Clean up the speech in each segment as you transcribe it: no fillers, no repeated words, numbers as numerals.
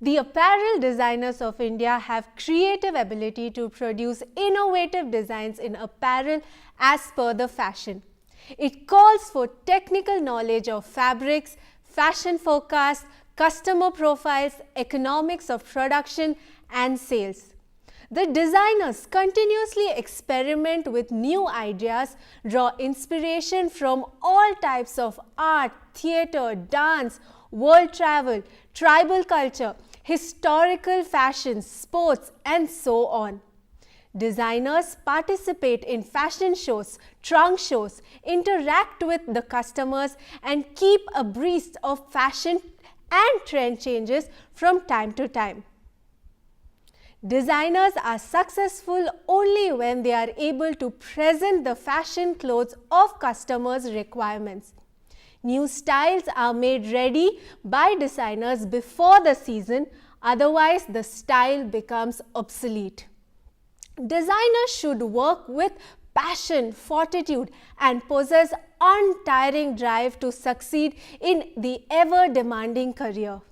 The apparel designers of India have creative ability to produce innovative designs in apparel as per the fashion. It calls for technical knowledge of fabrics, fashion forecasts, customer profiles, economics of production and sales. The designers continuously experiment with new ideas, draw inspiration from all types of art, theatre, dance, world travel, tribal culture, historical fashions, sports, and so on. Designers participate in fashion shows, trunk shows, interact with the customers, and keep abreast of fashion and trend changes from time to time. Designers are successful only when they are able to present the fashion clothes of customers' requirements. New styles are made ready by designers before the season, otherwise the style becomes obsolete. Designers should work with passion, fortitude, and possess untiring drive to succeed in the ever-demanding career.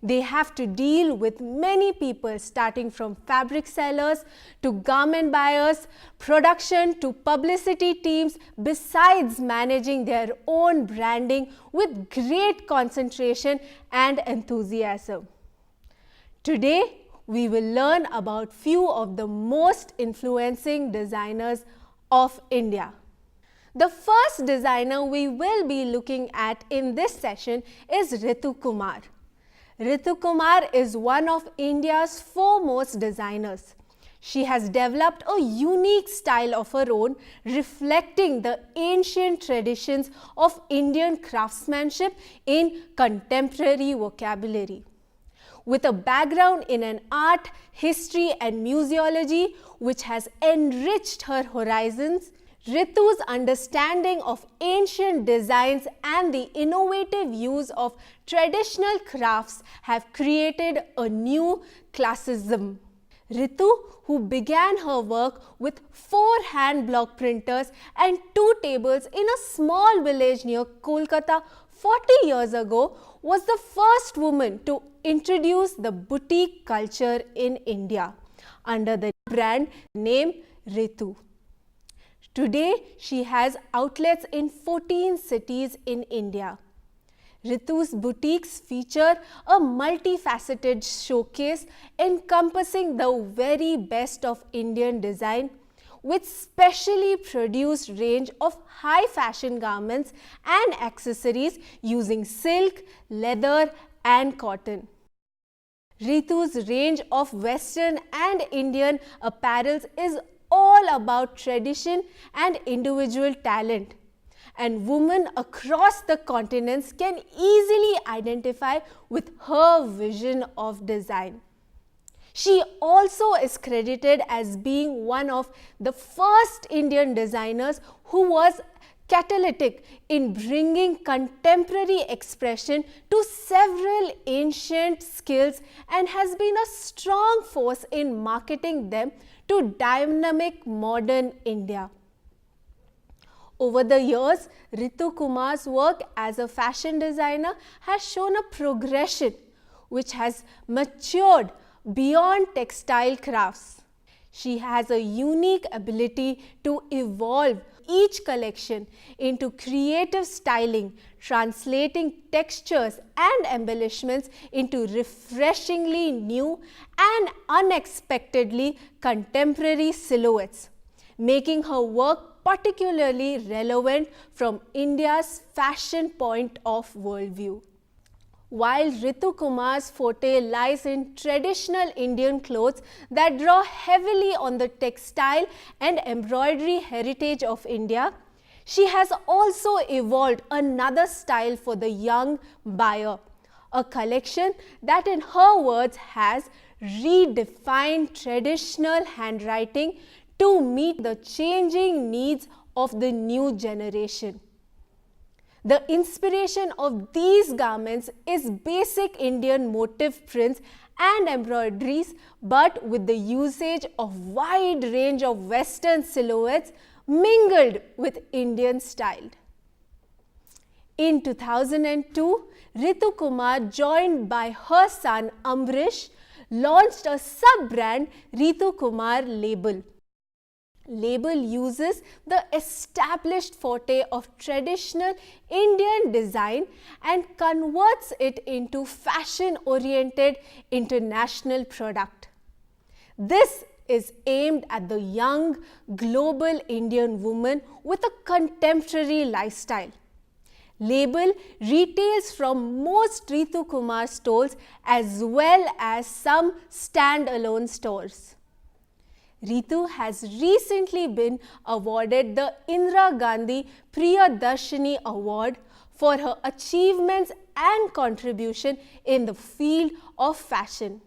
They have to deal with many people, starting from fabric sellers to garment buyers, production to publicity teams, besides managing their own branding with great concentration and enthusiasm. Today, we will learn about few of the most influencing designers of India. The first designer we will be looking at in this session is Ritu Kumar. Ritu Kumar is one of India's foremost designers. She has developed a unique style of her own, reflecting the ancient traditions of Indian craftsmanship in contemporary vocabulary. With a background in an art, history, and museology which has enriched her horizons, Ritu's understanding of ancient designs and the innovative use of traditional crafts have created a new classicism. Ritu, who began her work with 4 hand block printers and 2 tables in a small village near Kolkata 40 years ago, was the first woman to introduce the boutique culture in India under the brand name Ritu. Today, she has outlets in 14 cities in India. Ritu's boutiques feature a multifaceted showcase encompassing the very best of Indian design, with specially produced range of high fashion garments and accessories using silk, leather, and cotton. Ritu's range of Western and Indian apparels is all about tradition and individual talent, and women across the continents can easily identify with her vision of design. She also is credited as being one of the first Indian designers who was catalytic in bringing contemporary expression to several ancient skills and has been a strong force in marketing them to dynamic modern India. Over the years, Ritu Kumar's work as a fashion designer has shown a progression which has matured beyond textile crafts. She has a unique ability to evolve each collection into creative styling, translating textures and embellishments into refreshingly new and unexpectedly contemporary silhouettes, making her work particularly relevant from India's fashion point of worldview. While Ritu Kumar's forte lies in traditional Indian clothes that draw heavily on the textile and embroidery heritage of India, she has also evolved another style for the young buyer, a collection that in her words has redefined traditional handwriting to meet the changing needs of the new generation. The inspiration of these garments is basic Indian motif prints and embroideries, but with the usage of wide range of Western silhouettes mingled with Indian style. In 2002, Ritu Kumar, joined by her son Amrish, launched a sub-brand Ritu Kumar label. Label uses the established forte of traditional Indian design and converts it into fashion-oriented international product. This is aimed at the young global Indian woman with a contemporary lifestyle. Label retails from most Ritu Kumar stores as well as some standalone stores. Ritu has recently been awarded the Indira Gandhi Priyadarshini Award for her achievements and contribution in the field of fashion.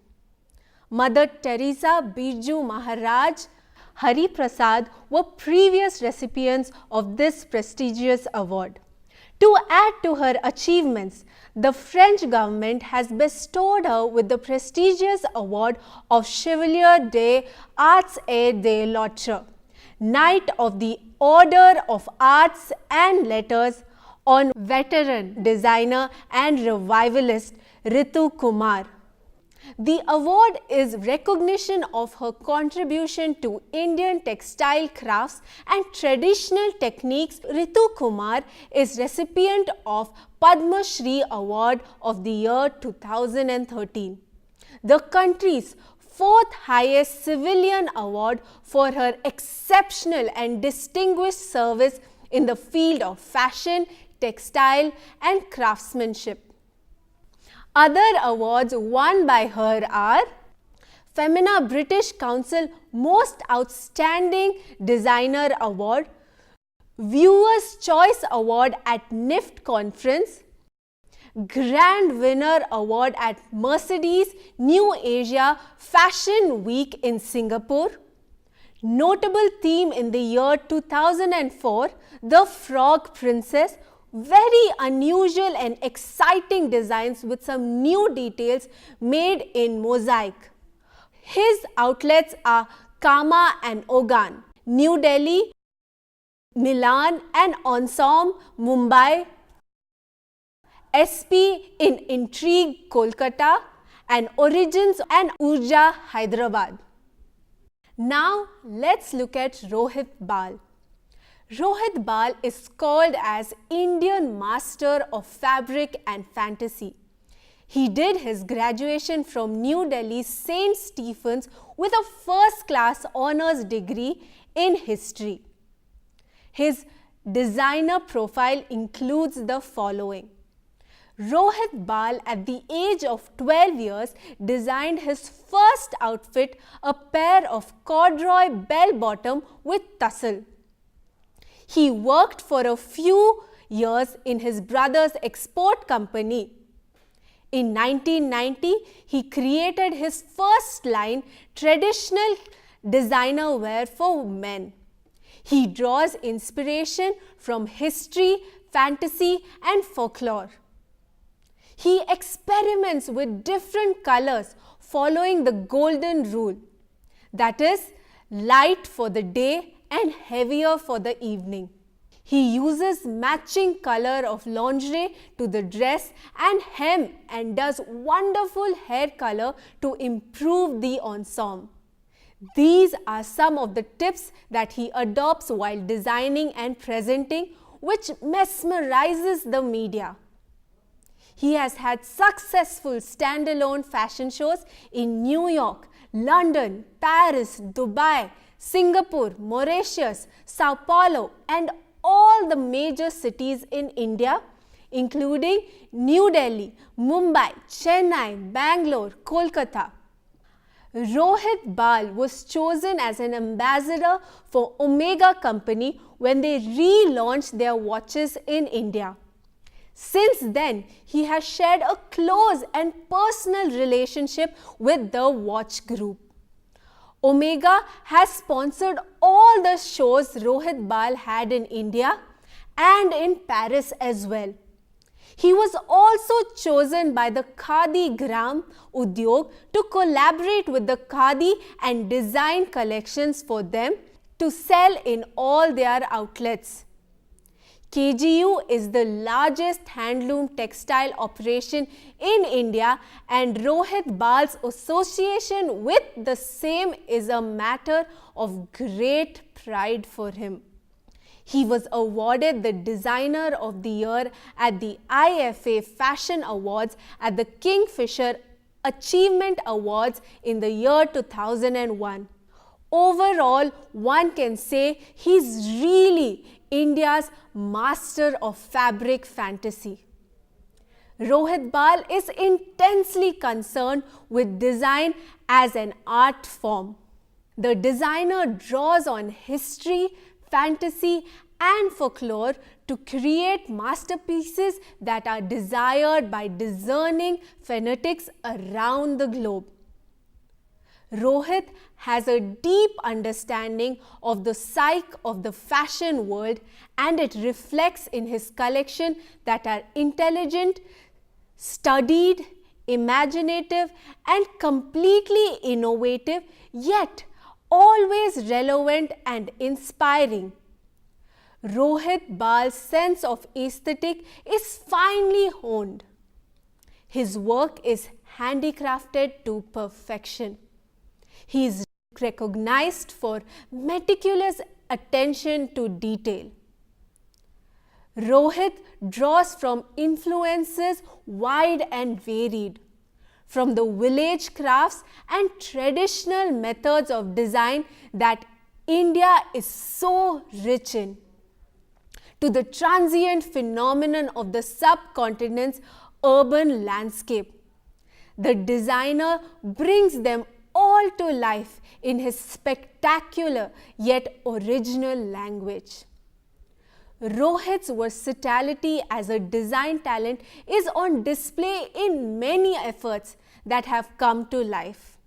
Mother Teresa, Birju Maharaj, Hari Prasad were previous recipients of this prestigious award. To add to her achievements, the French government has bestowed her with the prestigious award of Chevalier des Arts et des Lettres, Knight of the Order of Arts and Letters, on veteran designer and revivalist Ritu Kumar. The award is recognition of her contribution to Indian textile crafts and traditional techniques. Ritu Kumar is recipient of Padma Shri Award of the year 2013, the country's fourth highest civilian award for her exceptional and distinguished service in the field of fashion, textile and craftsmanship. Other awards won by her are Femina British Council Most Outstanding Designer Award, Viewers' Choice Award at NIFT Conference, Grand Winner Award at Mercedes New Asia Fashion Week in Singapore, notable theme in the year 2004, The Frog Princess, very unusual and exciting designs with some new details made in mosaic. His outlets are Kama and Ogan, New Delhi, Milan and Ensemble, Mumbai, SP in Intrigue, Kolkata, and Origins and Urja, Hyderabad. Now let's look at Rohit Bal. Rohit Bal is called as Indian Master of Fabric and Fantasy. He did his graduation from New Delhi's St. Stephen's with a first-class honours degree in history. His designer profile includes the following. Rohit Bal, at the age of 12 years, designed his first outfit, a pair of corduroy bell-bottom with tussle. He worked for a few years in his brother's export company. In 1990, he created his first line, traditional designer wear for men. He draws inspiration from history, fantasy, and folklore. He experiments with different colors following the golden rule, that is, light for the day and heavier for the evening. He uses matching color of lingerie to the dress and hem and does wonderful hair color to improve the ensemble. These are some of the tips that he adopts while designing and presenting, which mesmerizes the media. He has had successful standalone fashion shows in New York, London, Paris, Dubai, Singapore, Mauritius, Sao Paulo, and all the major cities in India, including New Delhi, Mumbai, Chennai, Bangalore, Kolkata. Rohit Bal was chosen as an ambassador for Omega Company when they relaunched their watches in India. Since then, he has shared a close and personal relationship with the watch group. Omega has sponsored all the shows Rohit Bal had in India and in Paris as well. He was also chosen by the Khadi Gram Udyog to collaborate with the Khadi and design collections for them to sell in all their outlets. KGU is the largest handloom textile operation in India, and Rohit Bal's association with the same is a matter of great pride for him. He was awarded the Designer of the Year at the IFA Fashion Awards at the Kingfisher Achievement Awards in the year 2001. Overall, one can say he's really India's master of fabric fantasy. Rohit Bal is intensely concerned with design as an art form. The designer draws on history, fantasy, and folklore to create masterpieces that are desired by discerning fanatics around the globe. Rohit has a deep understanding of the psyche of the fashion world, and it reflects in his collection that are intelligent, studied, imaginative, and completely innovative, yet always relevant and inspiring. Rohit Bal's sense of aesthetic is finely honed. His work is handicrafted to perfection. He is recognized for meticulous attention to detail. Rohit draws from influences wide and varied, from the village crafts and traditional methods of design that India is so rich in, to the transient phenomenon of the subcontinent's urban landscape. The designer brings them all to life in his spectacular yet original language. Rohit's versatility as a design talent is on display in many efforts that have come to life.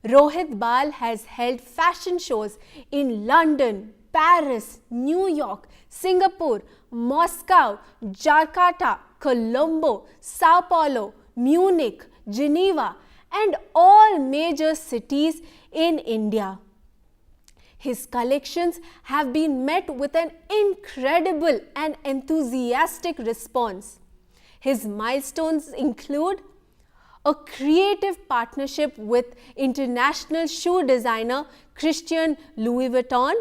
Rohit Bal has held fashion shows in London, Paris, New York, Singapore, Moscow, Jakarta, Colombo, Sao Paulo, Munich, Geneva, and all major cities in India. His collections have been met with an incredible and enthusiastic response. His milestones include a creative partnership with international shoe designer Christian Louis Vuitton,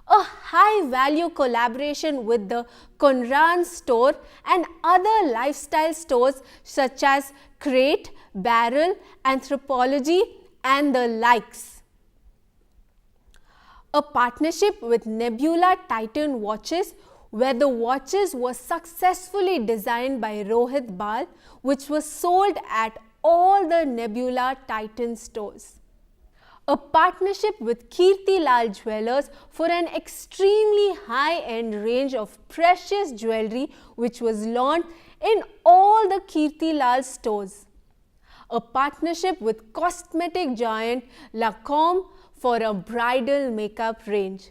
a high-value collaboration with the Conran store and other lifestyle stores such as Crate, Barrel, Anthropology, and the likes. A partnership with Nebula Titan watches, where the watches were successfully designed by Rohit Bal, which was sold at all the Nebula Titan stores. A partnership with Kirti Lal Jewellers for an extremely high-end range of precious jewelry, which was launched in all the Kirti Lal stores. A partnership with cosmetic giant Lancôme for a bridal makeup range.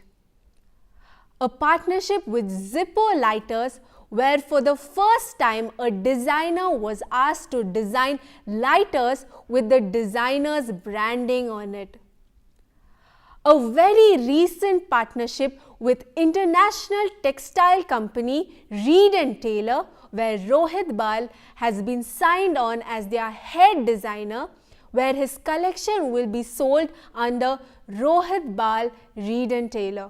A partnership with Zippo lighters, where for the first time a designer was asked to design lighters with the designer's branding on it. A very recent partnership with international textile company Reed & Taylor, where Rohit Bal has been signed on as their head designer, where his collection will be sold under Rohit Bal Reed & Taylor.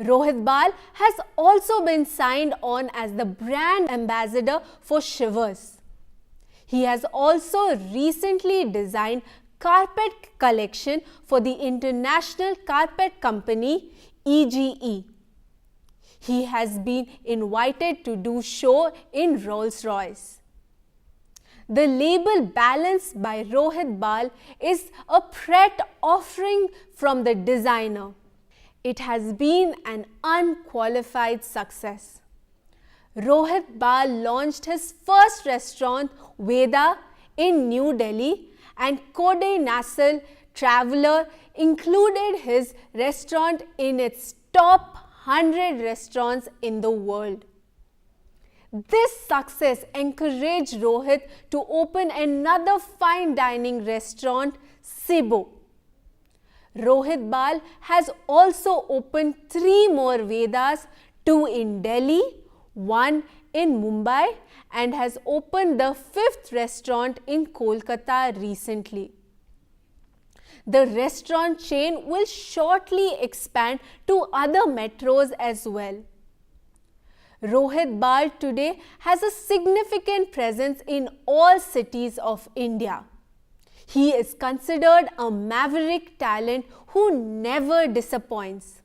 Rohit Bal has also been signed on as the brand ambassador for Shivers. He has also recently designed carpet collection for the international carpet company EGE. He has been invited to do show in Rolls-Royce. The label Balance by Rohit Bal is a Pret offering from the designer. It has been an unqualified success. Rohit Bal launched his first restaurant, Veda, in New Delhi, and Kodai Nassal Traveller included his restaurant in its top 100 restaurants in the world. This success encouraged Rohit to open another fine dining restaurant, Sibo. Rohit Bal has also opened 3 more Vedas, 2 in Delhi, 1 in Mumbai, and has opened the 5th restaurant in Kolkata recently. The restaurant chain will shortly expand to other metros as well. Rohit Bal today has a significant presence in all cities of India. He is considered a maverick talent who never disappoints.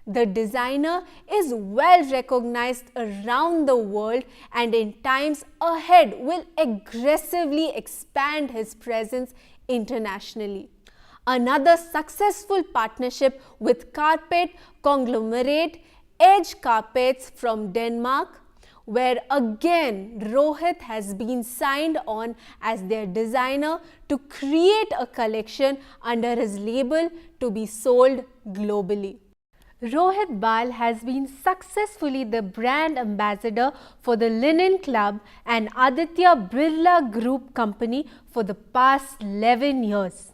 The designer is well recognized around the world and in times ahead will aggressively expand his presence internationally. Another successful partnership with carpet conglomerate Edge Carpets from Denmark, where again Rohit has been signed on as their designer to create a collection under his label to be sold globally. Rohit Bal has been successfully the brand ambassador for the Linen Club and Aditya Birla Group company for the past 11 years.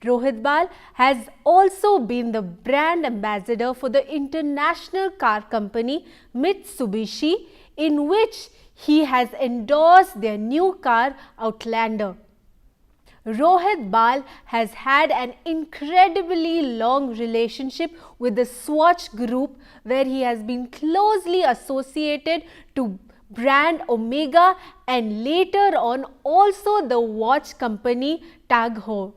Rohit Bal has also been the brand ambassador for the international car company Mitsubishi, in which he has endorsed their new car Outlander. Rohit Bal has had an incredibly long relationship with the Swatch Group, where he has been closely associated to brand Omega and later on also the watch company Tag Heuer.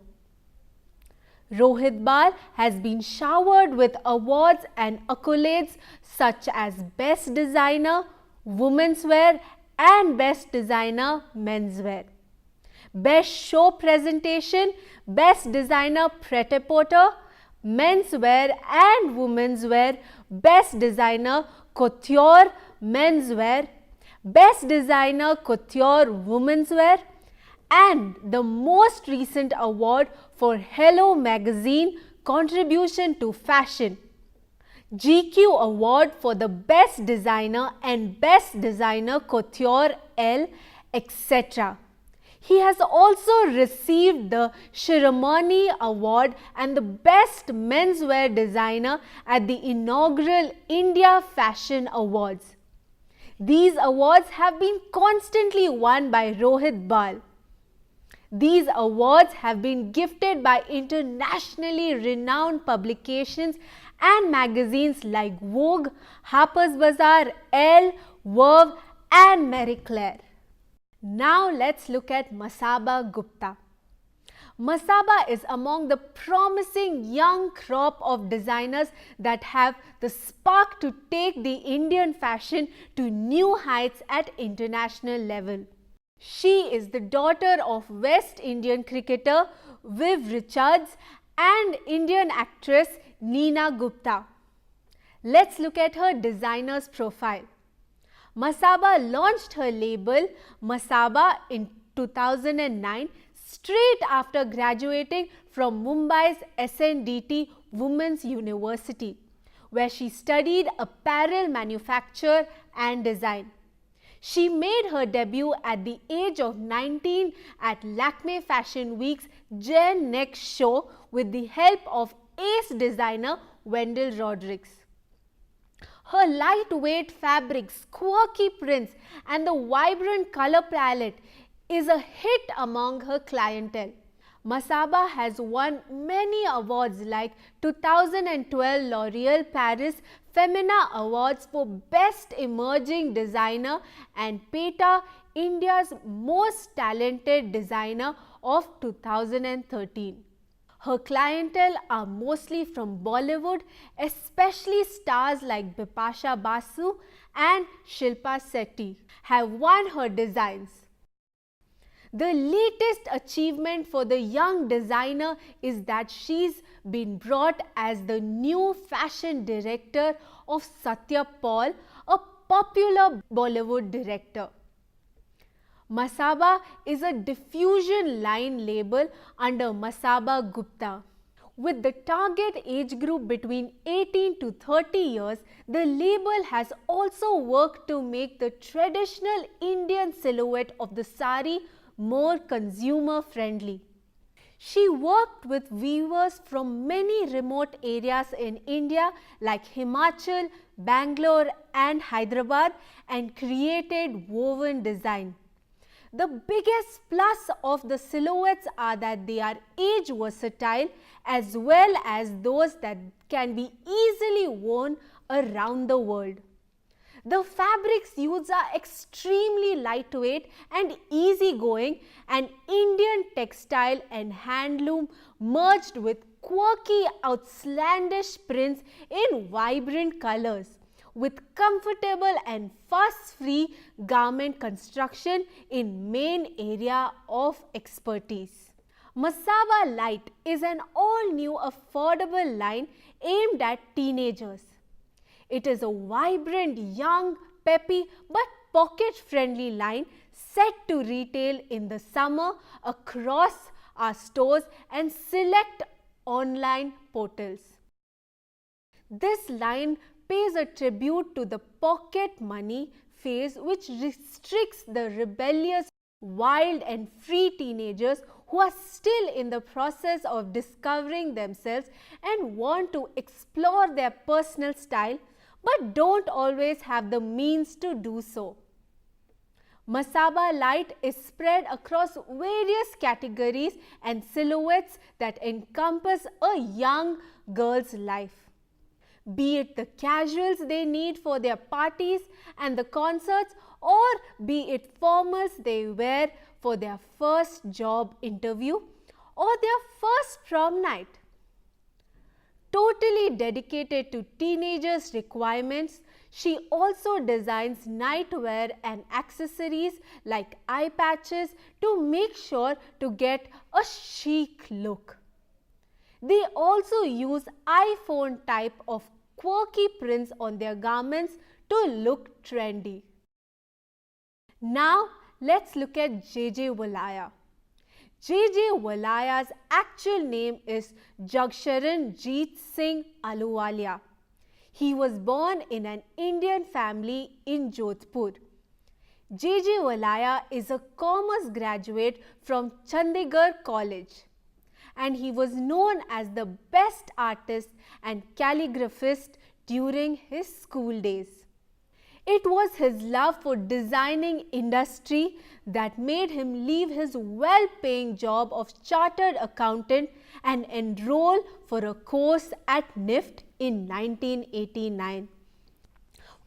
Rohit Bal has been showered with awards and accolades such as Best Designer Women's Wear and Best Designer Menswear, Best Show Presentation, Best Designer Pret-a-Porter, Menswear and Women's Wear, Best Designer Couture Menswear, Best Designer Couture Women's Wear, and the most recent award for Hello Magazine contribution to fashion, GQ Award for the Best Designer and Best Designer Couture L, etc. He has also received the Shiromani Award and the Best Menswear Designer at the inaugural India Fashion Awards. These awards have been constantly won by Rohit Bal. These awards have been gifted by internationally renowned publications and magazines like Vogue, Harper's Bazaar, Elle, Verve and Marie Claire. Now let's look at Masaba Gupta. Masaba is among the promising young crop of designers that have the spark to take the Indian fashion to new heights at international level. She is the daughter of West Indian cricketer Viv Richards and Indian actress Neena Gupta. Let's look at her designer's profile. Masaba launched her label Masaba in 2009 straight after graduating from Mumbai's SNDT Women's University, where she studied apparel manufacture and design. She made her debut at the age of 19 at Lakme Fashion Week's Gen Next show with the help of ace designer Wendell Rodrigues. Her lightweight fabrics, quirky prints and the vibrant color palette is a hit among her clientele. Masaba has won many awards like 2012 L'Oreal Paris Femina Awards for Best Emerging Designer and PETA India's Most Talented Designer of 2013. Her clientele are mostly from Bollywood, especially stars like Bipasha Basu and Shilpa Shetty have won her designs. The latest achievement for the young designer is that she's been brought as the new fashion director of Satya Paul, a popular Bollywood director. Masaba is a diffusion line label under Masaba Gupta. With the target age group between 18 to 30 years, the label has also worked to make the traditional Indian silhouette of the sari more consumer friendly. She worked with weavers from many remote areas in India like Himachal, Bangalore and Hyderabad and created woven design. The biggest plus of the silhouettes are that they are age versatile as well as those that can be easily worn around the world. The fabrics used are extremely lightweight and easygoing, and Indian textile and handloom merged with quirky, outlandish prints in vibrant colors, with comfortable and fuss-free garment construction in main area of expertise. Masaba Light is an all-new affordable line aimed at teenagers. It is a vibrant, young, peppy but pocket-friendly line set to retail in the summer across our stores and select online portals. This line pays a tribute to the pocket money phase, which restricts the rebellious, wild and free teenagers who are still in the process of discovering themselves and want to explore their personal style but don't always have the means to do so. Masaba Light is spread across various categories and silhouettes that encompass a young girl's life. Be it the casuals they need for their parties and the concerts, or be it formals they wear for their first job interview or their first prom night. Totally dedicated to teenagers' requirements, she also designs nightwear and accessories like eye patches to make sure to get a chic look. They also use iPhone type of quirky prints on their garments to look trendy. Now let's look at J.J. Walaya. J.J. Walaya's actual name is Jagsharan Jeet Singh Ahluwalia. He was born in an Indian family in Jodhpur. J.J. Walaya is a commerce graduate from Chandigarh College, and he was known as the best artist and calligraphist during his school days. It was his love for designing industry that made him leave his well-paying job of chartered accountant and enroll for a course at NIFT in 1989.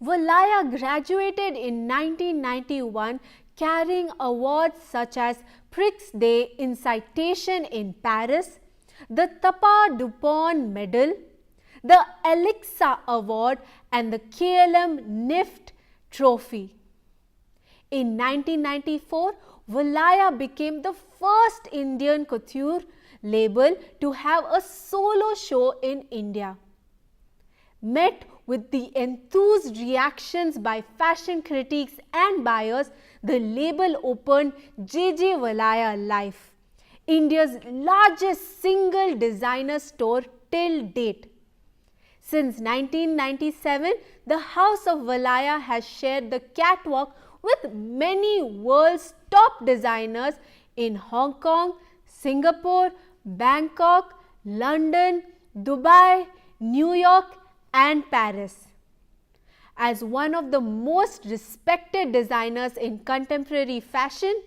Walaya graduated in 1991 carrying awards such as Prix des Incitations in Paris, the Tapa Dupont Medal, the Alexa Award and the KLM NIFT Trophy. In 1994, Walaya became the first Indian couture label to have a solo show in India. Met with the enthused reactions by fashion critics and buyers, the label opened J.J. Walaya Life, India's largest single designer store till date. Since 1997, the House of Walaya has shared the catwalk with many world's top designers in Hong Kong, Singapore, Bangkok, London, Dubai, New York and Paris. As one of the most respected designers in contemporary fashion,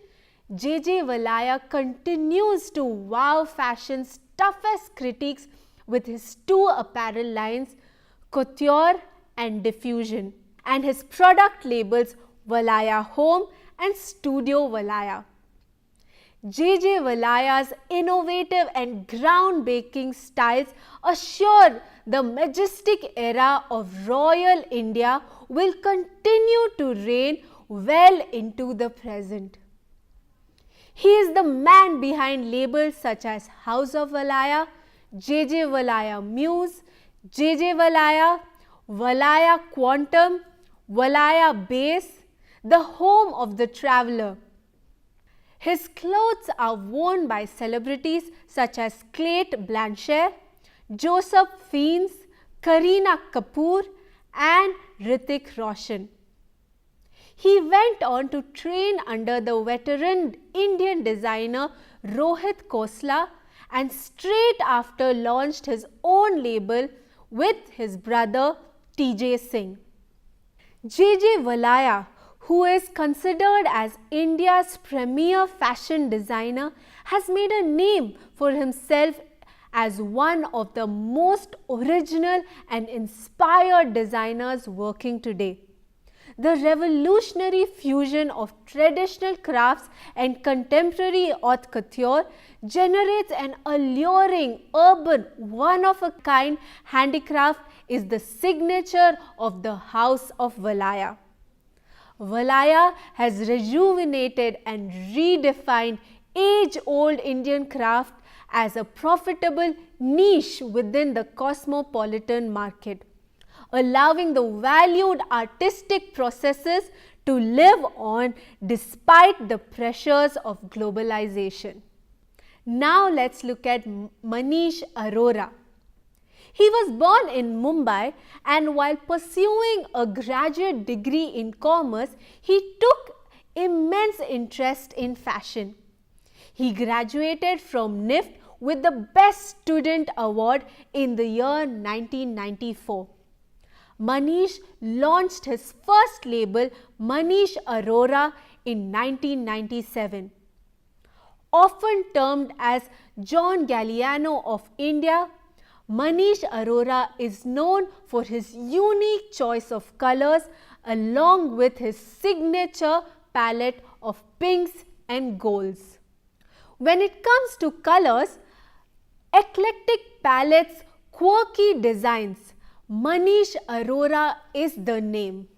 J.J. Walaya continues to wow fashion's toughest critics with his two apparel lines, Couture and Diffusion, and his product labels Walaya Home and Studio Walaya. J.J. Walaya's innovative and groundbreaking styles assure the majestic era of royal India will continue to reign well into the present. He is the man behind labels such as House of Walaya, J.J. Walaya Muse, J.J. Walaya, Walaya Quantum, Walaya Base, the home of the traveler. His clothes are worn by celebrities such as Cate Blanchett, Joseph Fiennes, Kareena Kapoor and Hrithik Roshan. He went on to train under the veteran Indian designer Rohit Khosla and straight after launched his own label with his brother T.J. Singh. J.J. Valaya, who is considered as India's premier fashion designer, has made a name for himself as one of the most original and inspired designers working today. The revolutionary fusion of traditional crafts and contemporary haute couture generates an alluring, urban, one-of-a-kind handicraft is the signature of the House of Valaya. Valaya has rejuvenated and redefined age-old Indian craft as a profitable niche within the cosmopolitan market, allowing the valued artistic processes to live on despite the pressures of globalization. Now let's look at Manish Arora. He was born in Mumbai, and while pursuing a graduate degree in commerce, he took immense interest in fashion. He graduated from NIFT with the Best Student Award in the year 1994. Manish launched his first label, Manish Arora, in 1997. Often termed as John Galliano of India, Manish Arora is known for his unique choice of colors along with his signature palette of pinks and golds. When it comes to colors, eclectic palettes, quirky designs, Manish Arora is the name.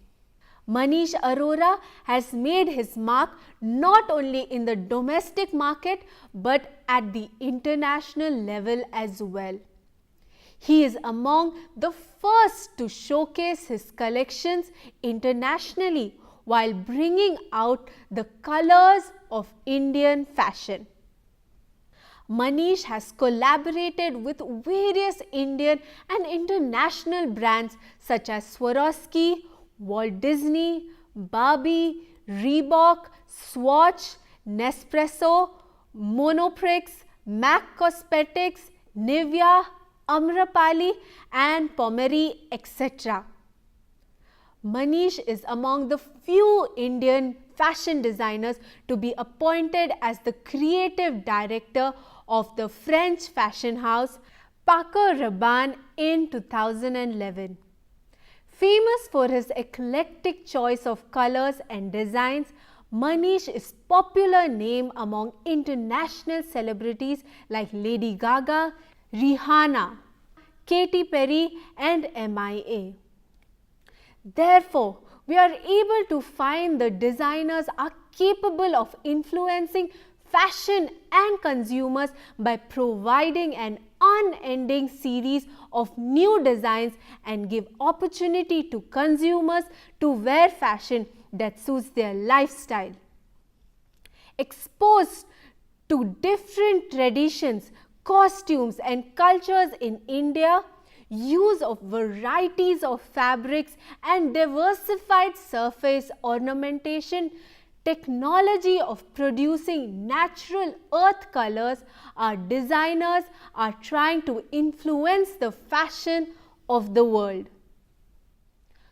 Manish Arora has made his mark not only in the domestic market but at the international level as well. He is among the first to showcase his collections internationally while bringing out the colors of Indian fashion. Manish has collaborated with various Indian and international brands such as Swarovski, Walt Disney, Barbie, Reebok, Swatch, Nespresso, Monoprix, MAC Cosmetics, Nivea, Amrapali and Pommery, etc. Manish is among the few Indian fashion designers to be appointed as the creative director of the French fashion house Paco Rabanne in 2011. Famous for his eclectic choice of colors and designs, Manish is a popular name among international celebrities like Lady Gaga, Rihanna, Katy Perry and MIA. Therefore, we are able to find the designers are capable of influencing fashion and consumers by providing an unending series of new designs and give opportunity to consumers to wear fashion that suits their lifestyle. Exposed to different traditions, costumes and cultures in India, use of varieties of fabrics and diversified surface ornamentation, technology of producing natural earth colors, our designers are trying to influence the fashion of the world.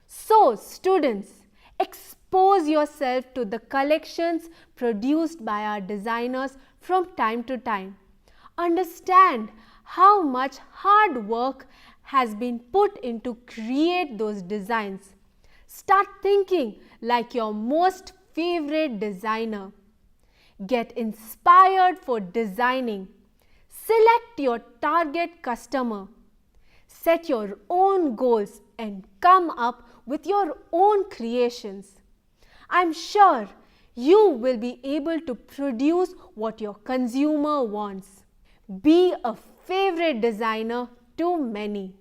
So, students, expose yourself to the collections produced by our designers from time to time. Understand how much hard work has been put into create those designs. Start thinking like your most favorite designer. Get inspired for designing. Select your target customer. Set your own goals and come up with your own creations. I'm sure you will be able to produce what your consumer wants. Be a favorite designer to many.